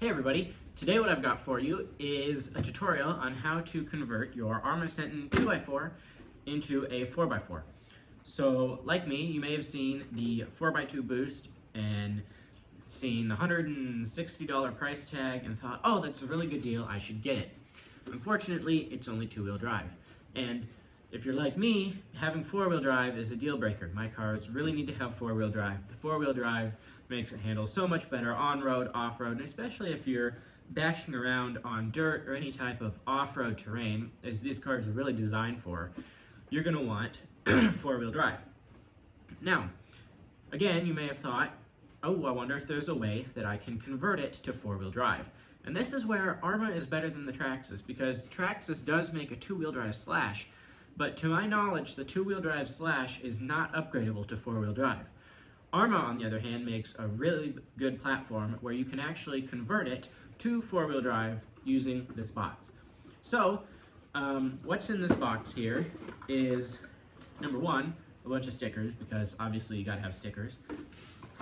Hey everybody, today what I've got for you is a tutorial on how to convert your Arrma Senton 2x4 into a 4x4. So like me, you may have seen the 4x2 boost and seen the $160 price tag and thought, oh, that's a really good deal, I should get it. Unfortunately, it's only two-wheel drive. And if you're like me, having four-wheel drive is a deal breaker. My cars really need to have four-wheel drive. The four-wheel drive makes it handle so much better on-road, off-road, and especially if you're bashing around on dirt or any type of off-road terrain, as these cars are really designed for, you're gonna want four-wheel drive. Now, again, you may have thought, oh, I wonder if there's a way that I can convert it to four-wheel drive. And this is where Arrma is better than the Traxxas, because Traxxas does make a two-wheel drive Slash, but to my knowledge, the two-wheel drive Slash is not upgradable to four-wheel drive. Arrma, on the other hand, makes a really good platform where you can actually convert it to four-wheel drive using this box. So, what's in this box here is, number one, a bunch of stickers, because obviously you gotta have stickers.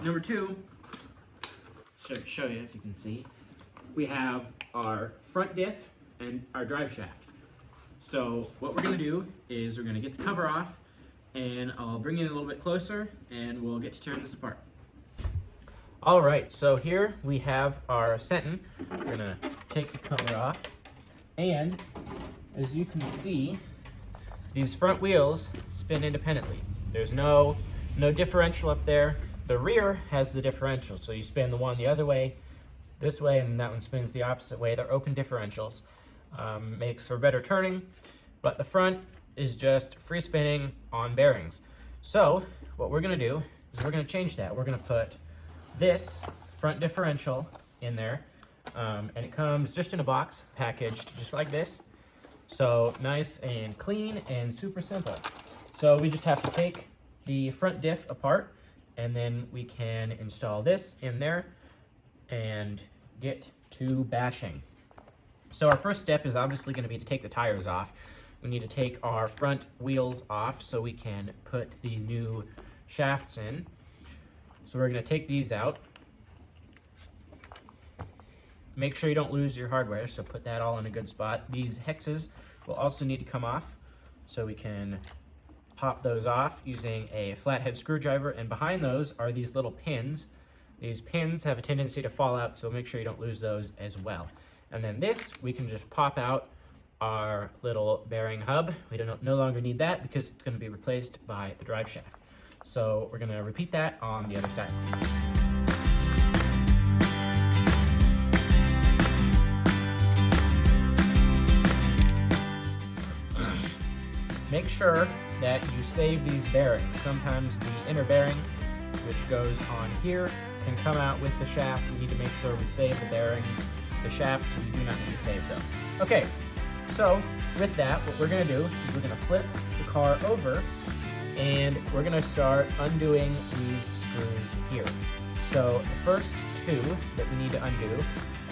Number two, show you if you can see, we have our front diff and our drive shaft. So what we're gonna do is we're gonna get the cover off, and I'll bring it a little bit closer and we'll get to tearing this apart. All right, so here we have our Senton. We're gonna take the cover off, and as you can see, these front wheels spin independently. There's no differential up there. The rear has the differential, so you spin the one the other way, this way, and that one spins the opposite way. They're open differentials. Makes for better turning, but the front is just free spinning on bearings. So what we're gonna do is we're gonna change that. We're gonna put this front differential in there, and it comes just in a box packaged just like this. So nice and clean and super simple. So we just have to take the front diff apart, and then we can install this in there and get to bashing. So our first step is obviously going to be to take the tires off. We need to take our front wheels off so we can put the new shafts in. So we're going to take these out. Make sure you don't lose your hardware, so put that all in a good spot. These hexes will also need to come off, so we can pop those off using a flathead screwdriver, and behind those are these little pins. These pins have a tendency to fall out, so make sure you don't lose those as well. And then this, we can just pop out our little bearing hub. We no longer need that because it's going to be replaced by the drive shaft. So we're going to repeat that on the other side. Make sure that you save these bearings. Sometimes the inner bearing, which goes on here, can come out with the shaft. We need to make sure we save the bearings. The shaft, we do not need to save them. Okay, so with that, what we're gonna do is we're gonna flip the car over, and we're gonna start undoing these screws here. So the first two that we need to undo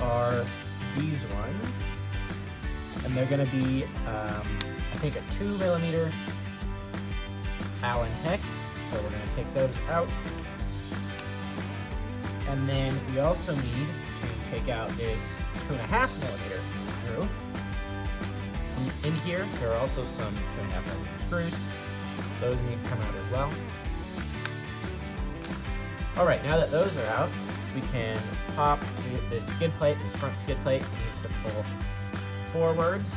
are these ones, and they're gonna be, I think, a 2mm Allen hex. So we're gonna take those out. And then we also need to take out this 2.5mm screw. In here, there are also some 2.5mm screws. Those need to come out as well. All right, now that those are out, we can pop this skid plate. This front skid plate needs to pull forwards.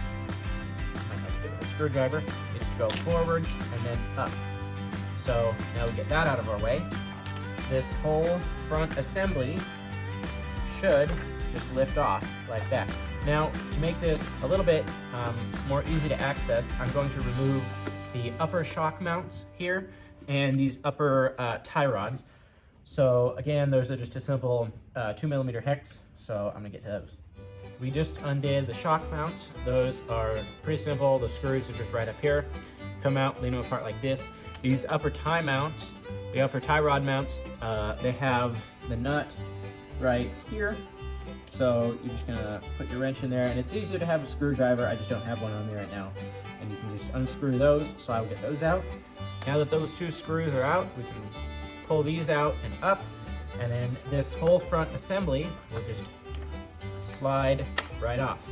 I have to do it with a screwdriver. It needs to go forwards and then up. So now we get that out of our way. This whole front assembly should just lift off like that. Now, to make this a little bit more easy to access, I'm going to remove the upper shock mounts here and these upper tie rods. So again, those are just a simple 2mm hex, so I'm gonna get to those. We just undid the shock mounts. Those are pretty simple. The screws are just right up here. Come out, lean them apart like this. These upper tie mounts, the upper tie rod mounts, they have the nut right here. So you're just gonna put your wrench in there, and it's easier to have a screwdriver. I just don't have one on me right now. And you can just unscrew those, so I will get those out. Now that those two screws are out, we can pull these out and up, and then this whole front assembly will just slide right off.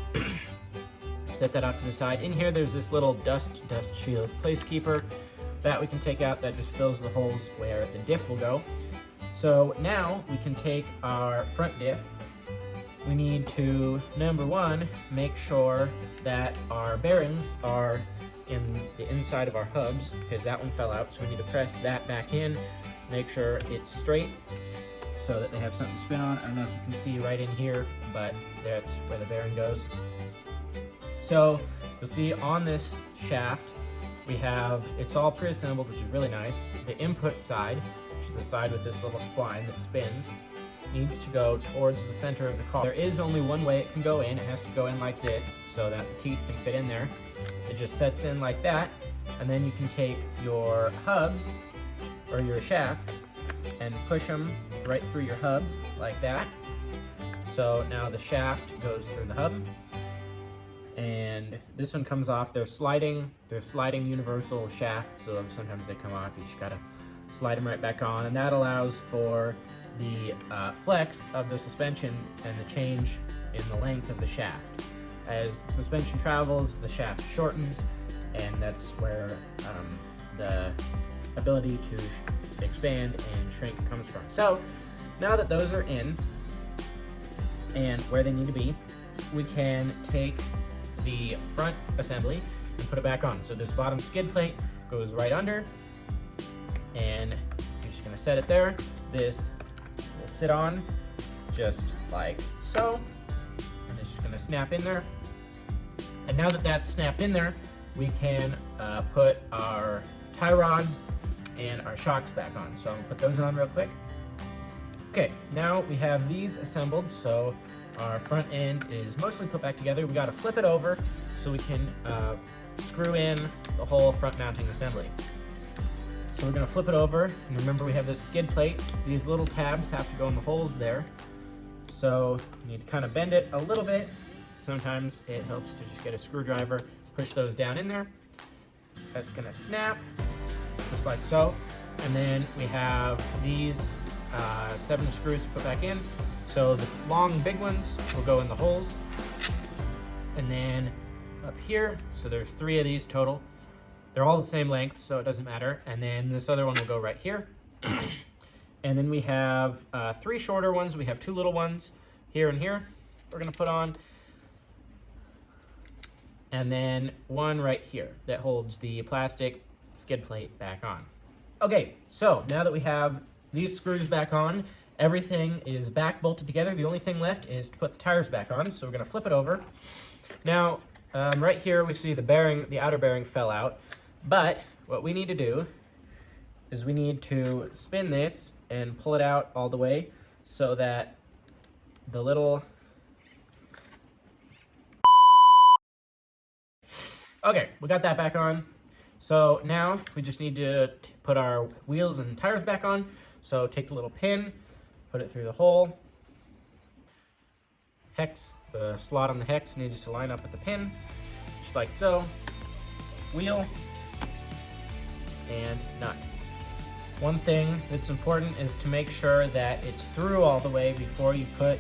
Set that off to the side. In here, there's this little dust shield placekeeper that we can take out that just fills the holes where the diff will go. So now we can take our front diff. We need to, number one, make sure that our bearings are in the inside of our hubs, because that one fell out, so we need to press that back in, make sure it's straight so that they have something to spin on. I don't know if you can see right in here, but that's where the bearing goes. So you'll see on this shaft, we have, it's all pre-assembled, which is really nice. The input side, which is the side with this little spline that spins, needs to go towards the center of the car. There is only one way it can go in. It has to go in like this so that the teeth can fit in there. It just sets in like that, and then you can take your hubs or your shafts and push them right through your hubs like that. So now the shaft goes through the hub, and this one comes off. They're sliding universal shafts, so sometimes they come off. You just gotta slide them right back on, and that allows for the flex of the suspension and the change in the length of the shaft. As the suspension travels, the shaft shortens, and that's where the ability to expand and shrink comes from. So now that those are in and where they need to be, we can take the front assembly and put it back on. So this bottom skid plate goes right under, and you're just gonna set it there. This will sit on just like so, and it's just gonna snap in there. And now that that's snapped in there, we can put our tie rods and our shocks back on. So I'm gonna put those on real quick. Okay, now we have these assembled, so our front end is mostly put back together. We gotta flip it over so we can screw in the whole front mounting assembly. So we're gonna flip it over, and remember we have this skid plate. These little tabs have to go in the holes there. So you need to kind of bend it a little bit. Sometimes it helps to just get a screwdriver, push those down in there. That's gonna snap, just like so. And then we have these 7 screws to put back in. So the long big ones will go in the holes. And then up here, so there's 3 of these total. They're all the same length, so it doesn't matter. And then this other one will go right here. And then we have 3 shorter ones. We have 2 little ones here and here we're gonna put on. And then one right here that holds the plastic skid plate back on. Okay, so now that we have these screws back on, everything is back bolted together. The only thing left is to put the tires back on. So we're gonna flip it over. Now, right here we see the bearing, the outer bearing fell out. But what we need to do is we need to spin this and pull it out all the way so that the little... Okay, we got that back on. So now we just need to put our wheels and tires back on. So take the little pin, put it through the hole. Hex, the slot on the hex needs to line up with the pin, just like so. Wheel and nut. One thing that's important is to make sure that it's through all the way before you put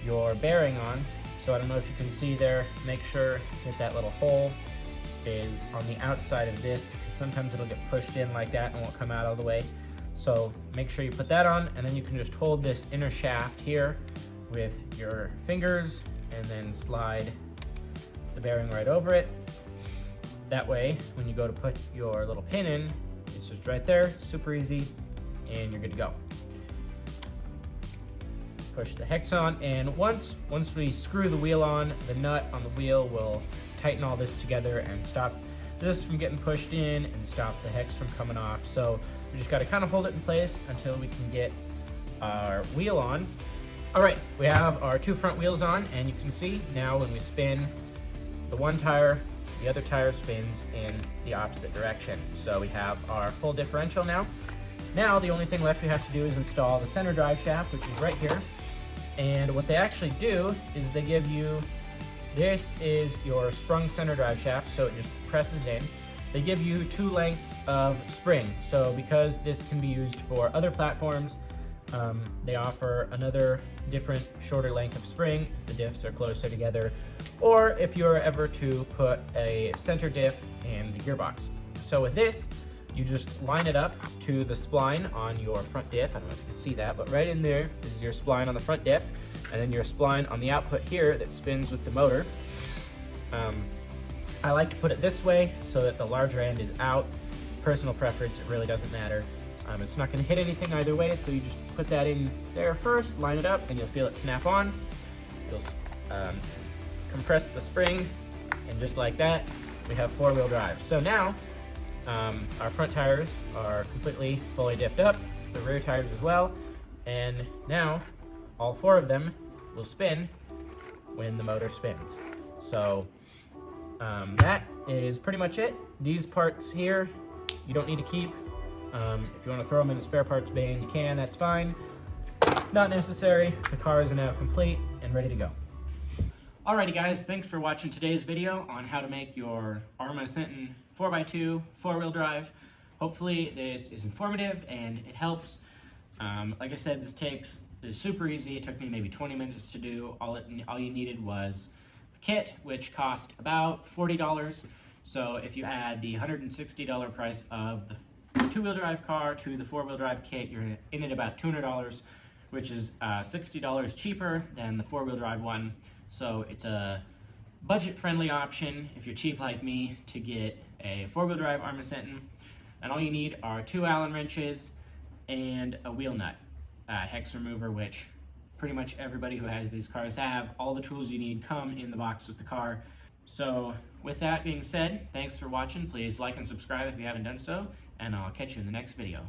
your bearing on. So I don't know if you can see there, make sure that that little hole is on the outside of this, because sometimes it'll get pushed in like that and won't come out all the way. So make sure you put that on, and then you can just hold this inner shaft here with your fingers and then slide the bearing right over it. That way, when you go to put your little pin in, it's just right there, super easy, and you're good to go. Push the hex on, and once we screw the wheel on, the nut on the wheel will tighten all this together and stop this from getting pushed in and stop the hex from coming off. So we just gotta kind of hold it in place until we can get our wheel on. All right, we have our 2 front wheels on, and you can see now when we spin the one tire, the other tire spins in the opposite direction. So we have our full differential now. Now the only thing left we have to do is install the center drive shaft, which is right here. And what they actually do is they give you, this is your sprung center drive shaft, so it just presses in. They give you 2 lengths of spring. So because this can be used for other platforms, They offer another different shorter length of spring if the diffs are closer together, or if you're ever to put a center diff in the gearbox. So with this, you just line it up to the spline on your front diff. I don't know if you can see that, but right in there is your spline on the front diff, and then your spline on the output here that spins with the motor. I like to put it this way so that the larger end is out. Personal preference, it really doesn't matter. It's not going to hit anything either way, so you just put that in there first, line it up, and you'll feel it snap on. You'll compress the spring, and just like that, we have four-wheel drive. So now, our front tires are completely fully diffed up, the rear tires as well, and now all four of them will spin when the motor spins. So that is pretty much it. These parts here, you don't need to keep. If you want to throw them in the spare parts bin, you can, that's fine. Not necessary. The car is now complete and ready to go. Alrighty guys, thanks for watching today's video on how to make your Arrma Senton 4x2 four-wheel drive. Hopefully this is informative and it helps. Like I said, this is super easy. It took me maybe 20 minutes to do. All you needed was the kit, which cost about $40. So if you add the $160 price of the two-wheel drive car to the four-wheel drive kit, you're in at about $200, which is $60 cheaper than the four-wheel drive one. So it's a budget-friendly option if you're cheap like me to get a four-wheel drive Arrma Senton. And all you need are 2 Allen wrenches and a wheel nut hex remover, which pretty much everybody who has these cars have. All the tools you need come in the box with the car. So with that being said, thanks for watching. Please like and subscribe if you haven't done so, and I'll catch you in the next video.